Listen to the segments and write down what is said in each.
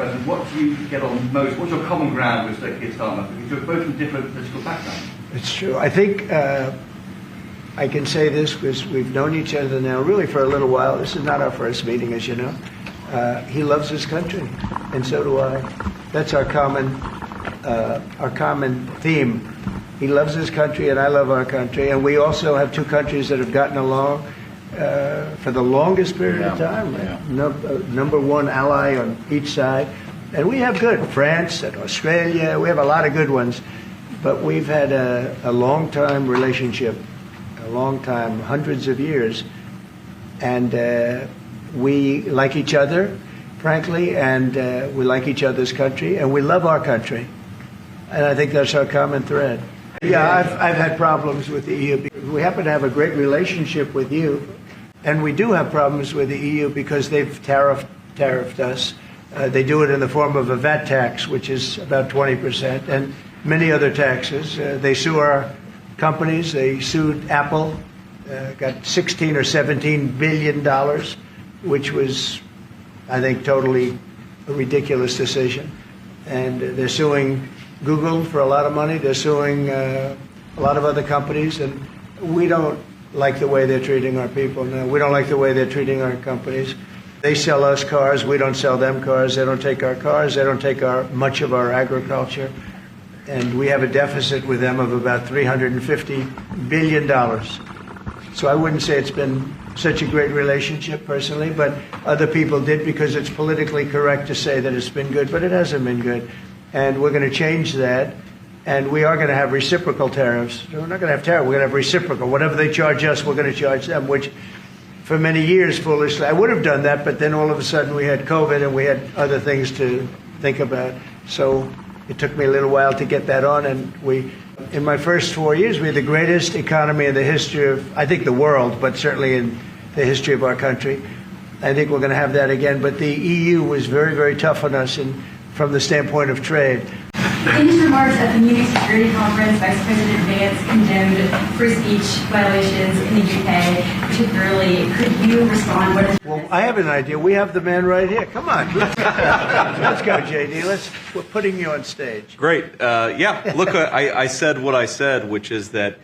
President, what do you get on most? What's your common ground with Sir Keir Starmer? Because you're both from different political backgrounds. It's true. I think I can say this because we've known each other now really for a little while. This is not our first meeting, as you know. He loves his country, and so do I. That's our common theme. He loves his country, and I love our country. And we also have two countries that have gotten along for the longest period of time. Yeah. Number one ally on each side. And we have good. France and Australia, we have a lot of good ones. But we've had a long-time relationship, a long time, hundreds of years. And we like each other, frankly, and we like each other's country, and we love our country. And I think that's our common thread. Yeah, I've had problems with the EU. We happen to have a great relationship with you, and we do have problems with the EU because they've tariffed us. They do it in the form of a VAT tax, which is about 20%, and many other taxes. They sue our companies. They sued Apple, got $16 or $17 billion, which was, I think, totally a ridiculous decision. And they're suing Google for a lot of money. They're suing a lot of other companies, and we don't like the way they're treating our people now. We don't like the way they're treating our companies. They sell us cars. We don't sell them cars. They don't take our cars. They don't take much of our agriculture. And we have a deficit with them of about $350 billion. So I wouldn't say it's been such a great relationship personally, but other people did because it's politically correct to say that it's been good, but it hasn't been good. And we're going to change that, and we are going to have reciprocal tariffs. We're not going to have tariff, we're going to have reciprocal. Whatever they charge us, we're going to charge them, which for many years, foolishly, I would have done that, but then all of a sudden we had COVID and we had other things to think about. So it took me a little while to get that on, and in my first 4 years, we had the greatest economy in the history of, I think, the world, but certainly in the history of our country. I think we're going to have that again, but the EU was very, very tough on us from the standpoint of trade. In his remarks at the Munich Security Conference, Vice President Vance condemned free speech violations in the UK, particularly. Could you respond? Well, I have an idea. We have the man right here. Come on. Let's go, JD. We're putting you on stage. Great. Yeah, look, I said what I said, which is that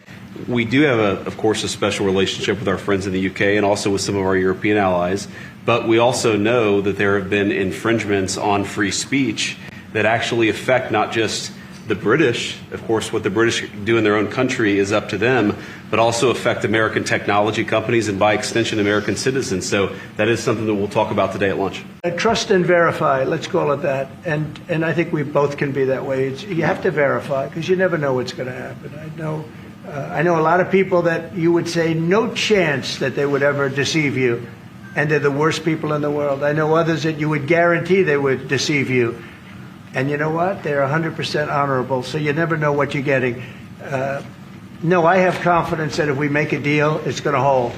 we do have, of course, a special relationship with our friends in the UK and also with some of our European allies. But we also know that there have been infringements on free speech that actually affect not just the British. Of course, what the British do in their own country is up to them, but also affect American technology companies and by extension American citizens. So that is something that we'll talk about today at lunch. Trust and verify, let's call it that. And I think we both can be that way. You have to verify because you never know what's going to happen. I know a lot of people that you would say no chance that they would ever deceive you, and they're the worst people in the world. I know others that you would guarantee they would deceive you. And you know what? They're 100% honorable, so you never know what you're getting. No, I have confidence that if we make a deal, it's going to hold.